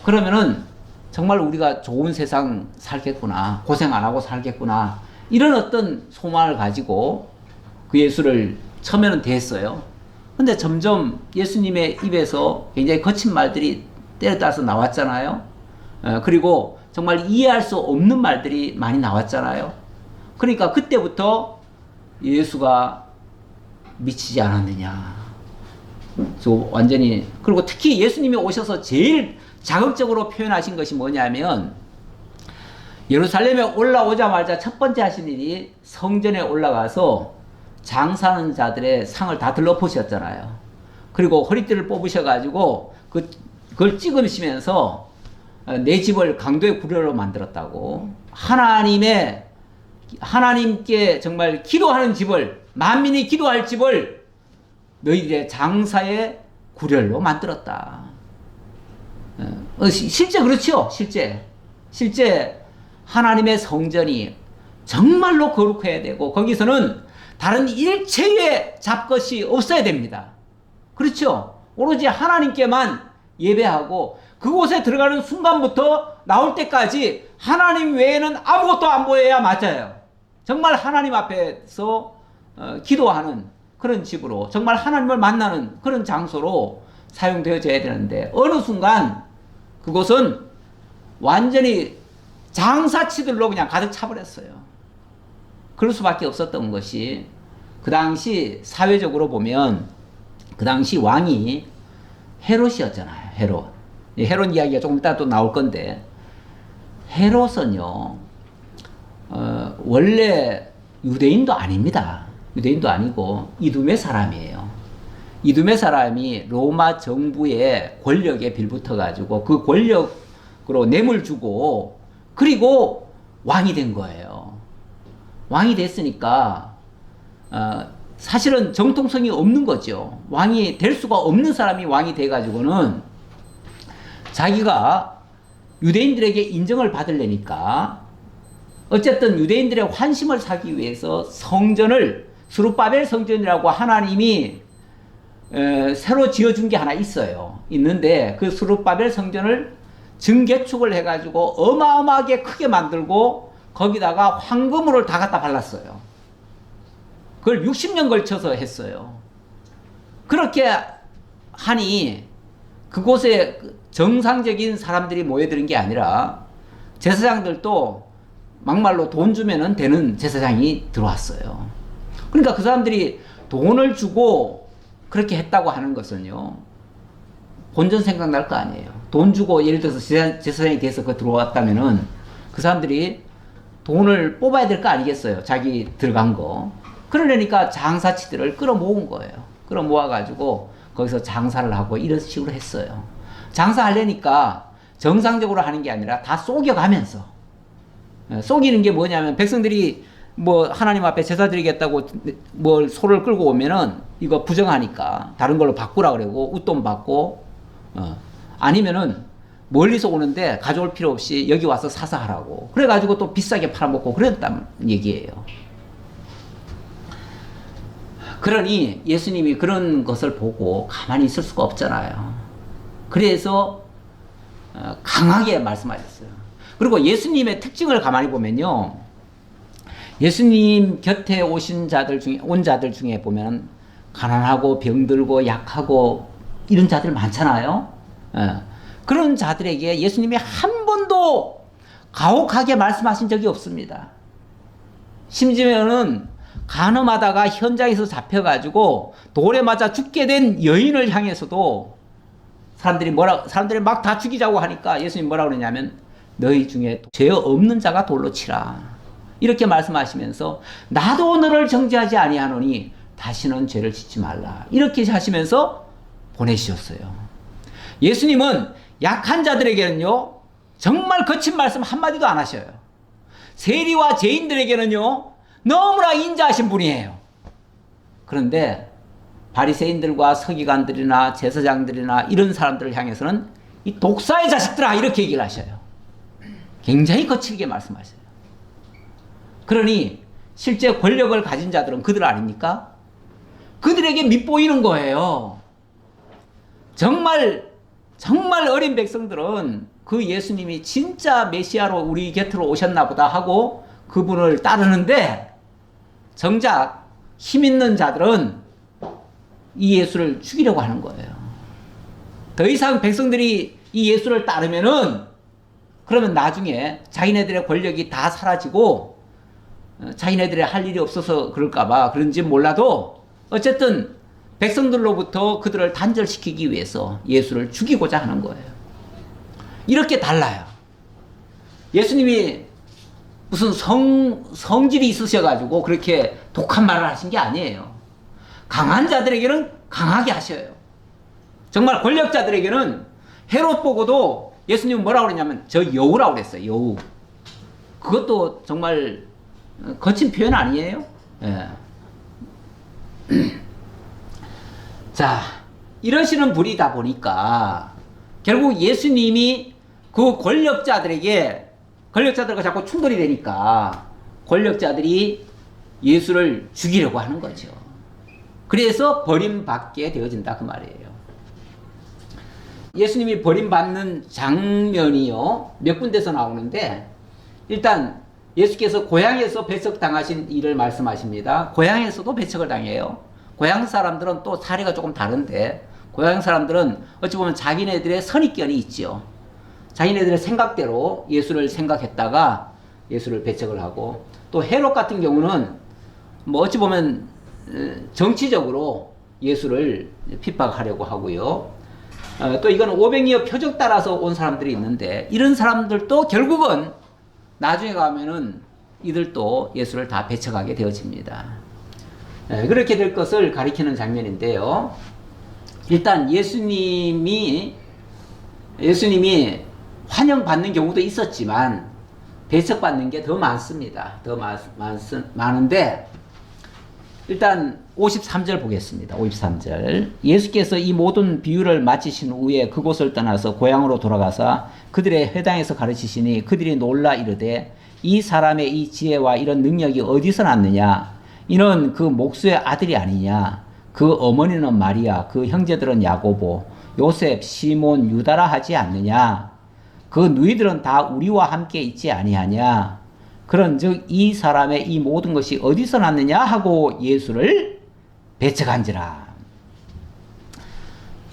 그러면은 정말 우리가 좋은 세상 살겠구나, 고생 안 하고 살겠구나, 이런 어떤 소망을 가지고 그 예수를 처음에는 대했어요. 근데 점점 예수님의 입에서 굉장히 거친 말들이 때려따라서 나왔잖아요. 그리고 정말 이해할 수 없는 말들이 많이 나왔잖아요. 그러니까 그때부터 예수가 미치지 않았느냐. 완전히. 그리고 특히 예수님이 오셔서 제일 자극적으로 표현하신 것이 뭐냐면, 예루살렘에 올라오자마자 첫 번째 하신 일이 성전에 올라가서 장사하는 자들의 상을 다 들러보셨잖아요. 그리고 허리띠를 뽑으셔가지고 그걸 찍으시면서 내 집을 강도의 구려로 만들었다고. 하나님께 정말 기도하는 집을, 만민이 기도할 집을 너희들의 장사의 구렬로 만들었다. 실제 그렇죠. 실제 하나님의 성전이 정말로 거룩해야 되고, 거기서는 다른 일체의 잡것이 없어야 됩니다. 그렇죠. 오로지 하나님께만 예배하고, 그곳에 들어가는 순간부터 나올 때까지 하나님 외에는 아무것도 안 보여야 맞아요. 정말 하나님 앞에서 기도하는 그런 집으로, 정말 하나님을 만나는 그런 장소로 사용되어져야 되는데, 어느 순간 그곳은 완전히 장사치들로 그냥 가득 차버렸어요. 그럴 수밖에 없었던 것이, 그 당시 사회적으로 보면 그 당시 왕이 헤롯이었잖아요. 헤롯 이야기가 조금 이따 또 나올 건데, 헤롯은요 원래 유대인도 아닙니다. 유대인도 아니고 이두메 사람이에요. 이두메 사람이 로마 정부의 권력에 빌붙어 가지고 그 권력으로 뇌물 주고, 그리고 왕이 된 거예요. 왕이 됐으니까 사실은 정통성이 없는 거죠. 왕이 될 수가 없는 사람이 왕이 돼 가지고는 자기가 유대인들에게 인정을 받으려니까 어쨌든 유대인들의 환심을 사기 위해서 성전을, 스룹바벨 성전이라고 하나님이 새로 지어준 게 하나 있는데 그 스룹바벨 성전을 증개축을 해가지고 어마어마하게 크게 만들고 거기다가 황금으로 다 갖다 발랐어요. 그걸 60년 걸쳐서 했어요. 그렇게 하니 그곳에 정상적인 사람들이 모여드는 게 아니라 제사장들도 막말로 돈 주면은 되는 제사장이 들어왔어요. 그러니까 그 사람들이 돈을 주고 그렇게 했다고 하는 것은요, 본전 생각날 거 아니에요. 돈 주고 예를 들어서 제사장이 돼서 그 들어왔다면은 그 사람들이 돈을 뽑아야 될 거 아니겠어요. 자기 들어간 거. 그러려니까 장사치들을 끌어모은 거예요. 끌어모아가지고 거기서 장사를 하고 이런 식으로 했어요. 장사하려니까 정상적으로 하는 게 아니라 다 속여가면서. 속이는 게 뭐냐면 백성들이 뭐 하나님 앞에 제사 드리겠다고 뭘 소를 끌고 오면은 이거 부정하니까 다른 걸로 바꾸라 그러고 웃돈 받고, 아니면은 멀리서 오는데 가져올 필요 없이 여기 와서 사서 하라고. 그래가지고 또 비싸게 팔아먹고 그랬단 얘기예요. 그러니 예수님이 그런 것을 보고 가만히 있을 수가 없잖아요. 그래서 강하게 말씀하셨어요. 그리고 예수님의 특징을 가만히 보면요, 예수님 곁에 온 자들 중에 보면 가난하고 병들고 약하고 이런 자들 많잖아요. 그런 자들에게 예수님이 한 번도 가혹하게 말씀하신 적이 없습니다. 심지어는 간음하다가 현장에서 잡혀가지고 돌에 맞아 죽게 된 여인을 향해서도 사람들이 막 다 죽이자고 하니까 예수님 뭐라고 그러냐면, 너희 중에 죄 없는 자가 돌로 치라. 이렇게 말씀하시면서 나도 너를 정죄하지 아니하노니 다시는 죄를 짓지 말라. 이렇게 하시면서 보내주셨어요. 예수님은 약한 자들에게는요, 정말 거친 말씀 한마디도 안 하셔요. 세리와 죄인들에게는요, 너무나 인자하신 분이에요. 그런데 바리새인들과 서기관들이나 제사장들이나 이런 사람들을 향해서는 이 독사의 자식들아, 이렇게 얘기를 하셔요. 굉장히 거칠게 말씀하셔요. 그러니 실제 권력을 가진 자들은 그들 아닙니까? 그들에게 밉보이는 거예요. 정말 어린 백성들은 그 예수님이 진짜 메시아로 우리 곁으로 오셨나 보다 하고 그분을 따르는데, 정작 힘 있는 자들은 이 예수를 죽이려고 하는 거예요. 더 이상 백성들이 이 예수를 따르면은, 그러면 나중에 자기네들의 권력이 다 사라지고 자기네들의 할 일이 없어서 그럴까봐 그런지 몰라도 어쨌든 백성들로부터 그들을 단절시키기 위해서 예수를 죽이고자 하는 거예요. 이렇게 달라요. 예수님이 무슨 성질이 있으셔가지고 그렇게 독한 말을 하신 게 아니에요. 강한 자들에게는 강하게 하셔요. 정말 권력자들에게는 헤롯 보고도 예수님은 뭐라고 그랬냐면 저 여우라고 그랬어요. 여우. 그것도 정말 거친 표현 아니에요? 예. 자, 이러시는 분이다 보니까 결국 예수님이 그 권력자들과 자꾸 충돌이 되니까 권력자들이 예수를 죽이려고 하는 거죠. 그래서 버림받게 되어진다 그 말이에요. 예수님이 버림받는 장면이요, 몇 군데서 나오는데, 일단 예수께서 고향에서 배척당하신 일을 말씀하십니다. 고향에서도 배척을 당해요. 고향 사람들은 또 사례가 조금 다른데, 고향 사람들은 어찌 보면 자기네들의 선입견이 있죠. 자기네들의 생각대로 예수를 생각했다가 예수를 배척을 하고, 또 헤롯 같은 경우는 뭐 어찌 보면 정치적으로 예수를 핍박하려고 하고요. 또 이건 500여 표적 따라서 온 사람들이 있는데, 이런 사람들도 결국은 나중에 가면은 이들도 예수를 다 배척하게 되어집니다. 그렇게 될 것을 가리키는 장면인데요. 일단 예수님이 환영받는 경우도 있었지만 배척받는 게 더 많습니다. 더 많은데, 일단 53절 보겠습니다. 53절. 예수께서 이 모든 비유를 마치신 후에 그곳을 떠나서 고향으로 돌아가사 그들의 회당에서 가르치시니 그들이 놀라 이르되, 이 사람의 이 지혜와 이런 능력이 어디서 났느냐? 이는 그 목수의 아들이 아니냐? 그 어머니는 마리아, 그 형제들은 야고보, 요셉, 시몬, 유다라 하지 않느냐? 그 누이들은 다 우리와 함께 있지 아니하냐? 그런즉 이 사람의 이 모든 것이 어디서 났느냐 하고 예수를 배척한지라.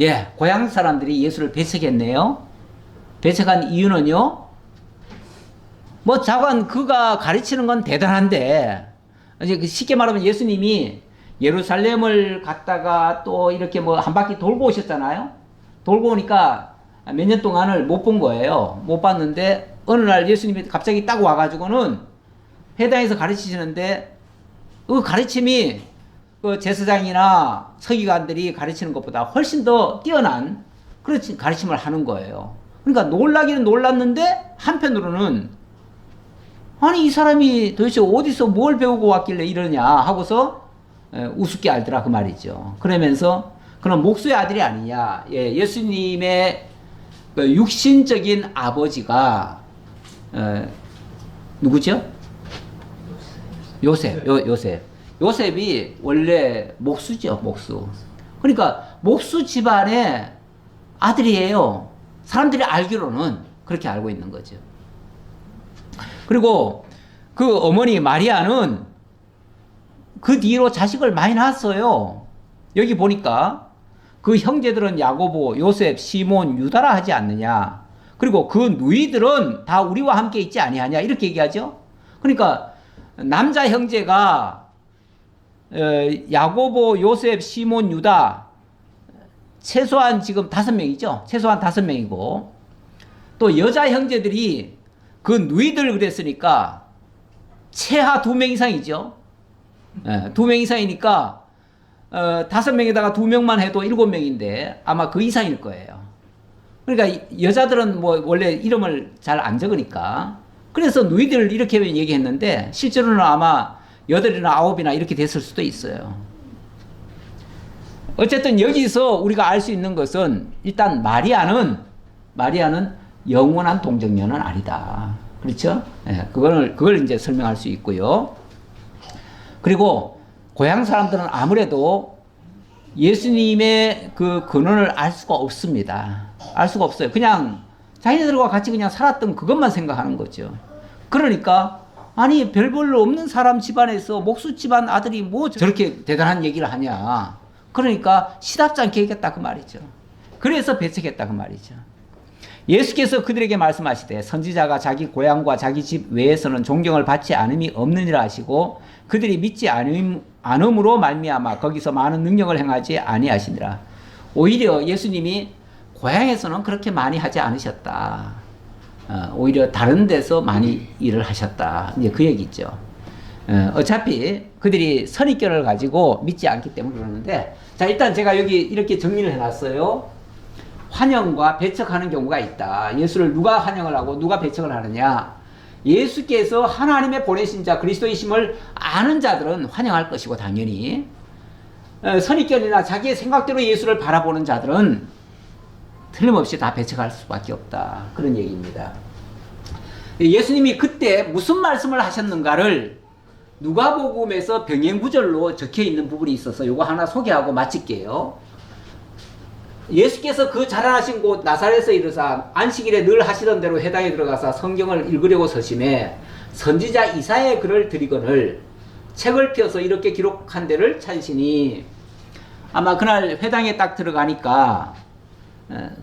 예, 고향 사람들이 예수를 배척했네요. 배척한 이유는요, 뭐 자관 그가 가르치는 건 대단한데, 이제 쉽게 말하면 예수님이 예루살렘을 갔다가 또 이렇게 뭐 한 바퀴 돌고 오셨잖아요. 돌고 오니까 몇 년 동안을 못 본 거예요. 못 봤는데 어느 날 예수님이 갑자기 딱 와가지고는 회당에서 가르치시는데 그 가르침이 그 제사장이나 서기관들이 가르치는 것보다 훨씬 더 뛰어난 그런 가르침을 하는 거예요. 그러니까 놀라기는 놀랐는데 한편으로는 아니 이 사람이 도대체 어디서 뭘 배우고 왔길래 이러냐 하고서 우습게 알더라 그 말이죠. 그러면서 그는 목수의 아들이 아니냐. 예, 예수님의 그 육신적인 아버지가 누구죠? 요셉이 원래 목수죠, 목수. 그러니까 목수 집안의 아들이에요. 사람들이 알기로는 그렇게 알고 있는 거죠. 그리고 그 어머니 마리아는 그 뒤로 자식을 많이 낳았어요. 여기 보니까 그 형제들은 야고보, 요셉, 시몬, 유다라 하지 않느냐. 그리고 그 누이들은 다 우리와 함께 있지 아니하냐 이렇게 얘기하죠. 그러니까 남자 형제가 야고보, 요셉, 시몬, 유다 최소한 지금 5명이죠. 최소한 5명이고 또 여자 형제들이 그 누이들 그랬으니까 최하 2명 이상이죠. 2명 이상이니까 5명에다가 2명만 해도 7명인데 아마 그 이상일 거예요. 그러니까 여자들은 뭐 원래 이름을 잘 안 적으니까 그래서 누이들 이렇게 얘기했는데 실제로는 아마 8이나 9이나 이렇게 됐을 수도 있어요. 어쨌든 여기서 우리가 알 수 있는 것은 일단 마리아는 영원한 동정녀는 아니다. 그렇죠? 예, 그걸 이제 설명할 수 있고요. 그리고 고향 사람들은 아무래도 예수님의 그 근원을 알 수가 없습니다. 알 수가 없어요. 그냥 자기네들과 같이 그냥 살았던 그것만 생각하는 거죠. 그러니까 아니 별 볼로 없는 사람 집안에서 목수 집안 아들이 뭐 저렇게 대단한 얘기를 하냐. 그러니까 시답지 않게 얘기했다 그 말이죠. 그래서 배척했다 그 말이죠. 예수께서 그들에게 말씀하시되 선지자가 자기 고향과 자기 집 외에서는 존경을 받지 않음이 없느니라 하시고 그들이 믿지 않음으로 말미암아 거기서 많은 능력을 행하지 아니하시니라. 오히려 예수님이 고향에서는 그렇게 많이 하지 않으셨다. 오히려 다른 데서 많이 일을 하셨다. 이제 그 얘기죠. 어차피 그들이 선입견을 가지고 믿지 않기 때문에 그러는데, 자, 일단 제가 여기 이렇게 정리를 해놨어요. 환영과 배척하는 경우가 있다. 예수를 누가 환영을 하고 누가 배척을 하느냐. 예수께서 하나님의 보내신 자 그리스도이심을 아는 자들은 환영할 것이고 당연히 선입견이나 자기의 생각대로 예수를 바라보는 자들은 틀림없이 다 배척할 수밖에 없다. 그런 얘기입니다. 예수님이 그때 무슨 말씀을 하셨는가를 누가복음에서 병행구절로 적혀있는 부분이 있어서 이거 하나 소개하고 마칠게요. 예수께서 그 자라나신 곳 나사렛에 이르사 안식일에 늘 하시던 대로 회당에 들어가서 성경을 읽으려고 서심해 선지자 이사야의 글을 드리거늘 책을 펴서 이렇게 기록한 데를 찾으시니, 아마 그날 회당에 딱 들어가니까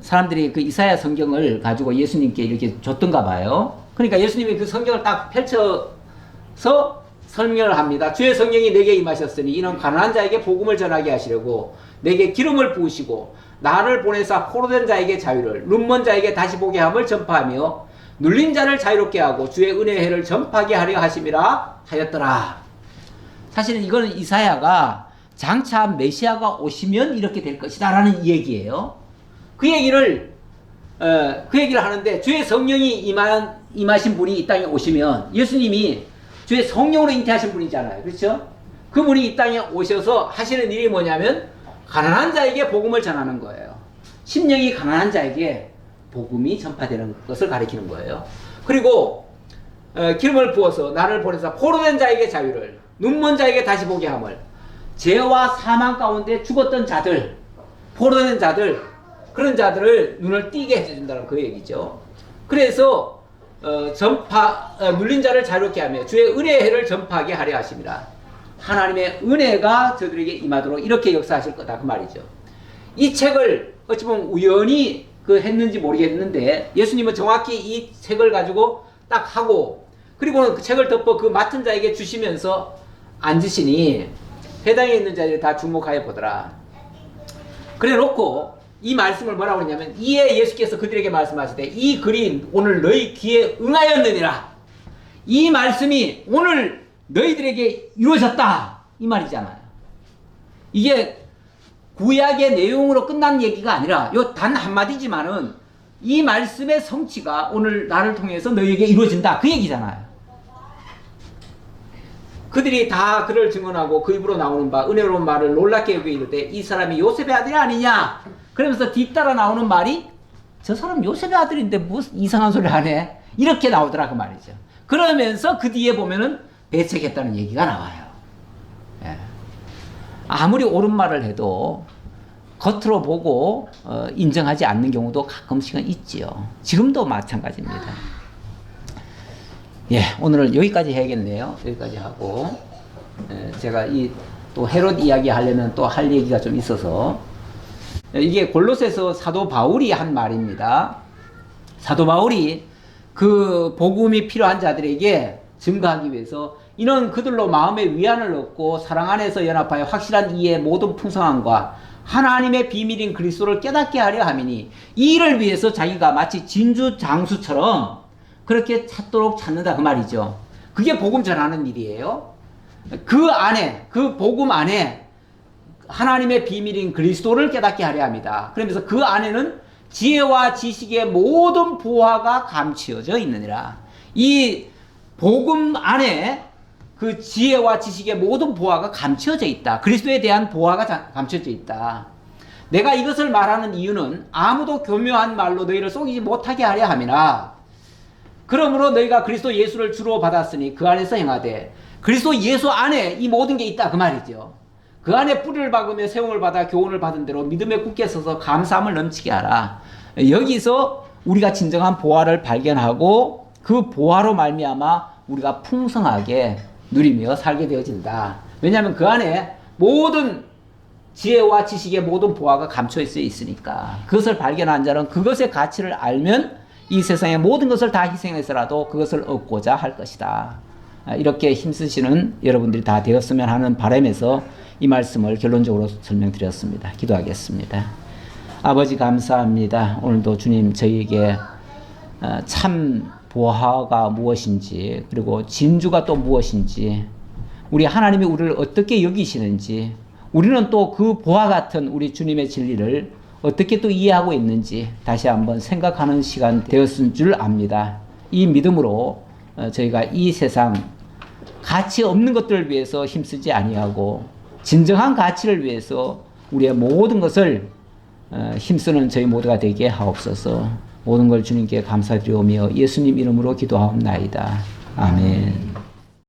사람들이 그 이사야 성경을 가지고 예수님께 이렇게 줬던가 봐요. 그러니까 예수님이 그 성경을 딱 펼쳐서 설명을 합니다. 주의 성령이 내게 임하셨으니 이는 가난한 자에게 복음을 전하게 하시려고 내게 기름을 부으시고 나를 보내사 포로된 자에게 자유를, 눈먼 자에게 다시 보게 함을 전파하며 눌린 자를 자유롭게 하고 주의 은혜의 해를 전파하게 하려 하심이라 하였더라. 사실은 이거는 이사야가 장차 메시아가 오시면 이렇게 될 것이다 라는 얘기예요. 그 얘기를 하는데, 주의 성령이 임하신 분이 이 땅에 오시면, 예수님이 주의 성령으로 잉태하신 분이잖아요. 그렇죠? 그분이 이 땅에 오셔서 하시는 일이 뭐냐면 가난한 자에게 복음을 전하는 거예요. 심령이 가난한 자에게 복음이 전파되는 것을 가리키는 거예요. 그리고 기름을 부어서 나를 보내서 포로된 자에게 자유를, 눈먼 자에게 다시 보게 함을, 죄와 사망 가운데 죽었던 자들, 포로된 자들, 그런 자들을 눈을 띄게 해준다는 그 얘기죠. 그래서 눌린 자를 자유롭게 하며 주의 은혜의 해를 전파하게 하려 하심이라. 하나님의 은혜가 저들에게 임하도록 이렇게 역사하실 거다 그 말이죠. 이 책을 어찌 보면 우연히 그 했는지 모르겠는데 예수님은 정확히 이 책을 가지고 딱 하고 그리고 그 책을 덮어 그 맡은 자에게 주시면서 앉으시니 회당에 있는 자들이 다 주목하여 보더라. 그래 놓고 이 말씀을 뭐라고 했냐면 이에 예수께서 그들에게 말씀하시되 이 글이 오늘 너희 귀에 응하였느니라. 이 말씀이 오늘 너희들에게 이루어졌다 이 말이잖아요. 이게 구약의 내용으로 끝난 얘기가 아니라 요 단 한마디지만은 이 말씀의 성취가 오늘 나를 통해서 너희에게 이루어진다 그 얘기잖아요. 그들이 다 그를 증언하고 그 입으로 나오는 바 은혜로운 말을 놀랍게 여기고 이르되 이 사람이 요셉의 아들이 아니냐. 그러면서 뒤따라 나오는 말이 저 사람 요셉의 아들인데 무슨 이상한 소리 하네 이렇게 나오더라 그 말이죠. 그러면서 그 뒤에 보면은 배척했다는 얘기가 나와요. 예. 아무리 옳은 말을 해도 겉으로 보고 인정하지 않는 경우도 가끔씩은 있지요. 지금도 마찬가지입니다. 예, 오늘은 여기까지 해야겠네요. 여기까지 하고 제가 이 또 헤롯 이야기 하려면 또 할 얘기가 좀 있어서 이게 골로새서 사도 바울이 한 말입니다. 사도 바울이 그 복음이 필요한 자들에게 증거하기 위해서 이는 그들로 마음의 위안을 얻고 사랑 안에서 연합하여 확실한 이의 모든 풍성함과 하나님의 비밀인 그리스도를 깨닫게 하려 함이니 이 일을 위해서 자기가 마치 진주 장수처럼 그렇게 찾도록 찾는다 그 말이죠. 그게 복음 전하는 일이에요. 그 안에 그 복음 안에 하나님의 비밀인 그리스도를 깨닫게 하려 합니다. 그러면서 그 안에는 지혜와 지식의 모든 보화가 감추어져 있느니라. 이 복음 안에 그 지혜와 지식의 모든 보화가 감추어져 있다. 그리스도에 대한 보화가 감추어져 있다. 내가 이것을 말하는 이유는 아무도 교묘한 말로 너희를 속이지 못하게 하려 함이라. 그러므로 너희가 그리스도 예수를 주로 받았으니 그 안에서 행하되 그리스도 예수 안에 이 모든 게 있다 그 말이죠. 그 안에 뿌리를 박으며 세움을 받아 교훈을 받은 대로 믿음에 굳게 서서 감사함을 넘치게 하라. 여기서 우리가 진정한 보화를 발견하고 그 보화로 말미암아 우리가 풍성하게 누리며 살게 되어진다. 왜냐하면 그 안에 모든 지혜와 지식의 모든 보화가 감춰 있으니까. 그것을 발견한 자는 그것의 가치를 알면 이 세상의 모든 것을 다 희생해서라도 그것을 얻고자 할 것이다. 이렇게 힘쓰시는 여러분들이 다 되었으면 하는 바람에서 이 말씀을 결론적으로 설명드렸습니다. 기도하겠습니다. 아버지 감사합니다. 오늘도 주님 저희에게 참 보화가 무엇인지 그리고 진주가 또 무엇인지 우리 하나님이 우리를 어떻게 여기시는지 우리는 또 그 보화 같은 우리 주님의 진리를 어떻게 또 이해하고 있는지 다시 한번 생각하는 시간 되었을 줄 압니다. 이 믿음으로 저희가 이 세상 가치 없는 것들을 위해서 힘쓰지 아니하고 진정한 가치를 위해서 우리의 모든 것을 힘쓰는 저희 모두가 되게 하옵소서. 모든 걸 주님께 감사드리오며 예수님 이름으로 기도하옵나이다. 아멘.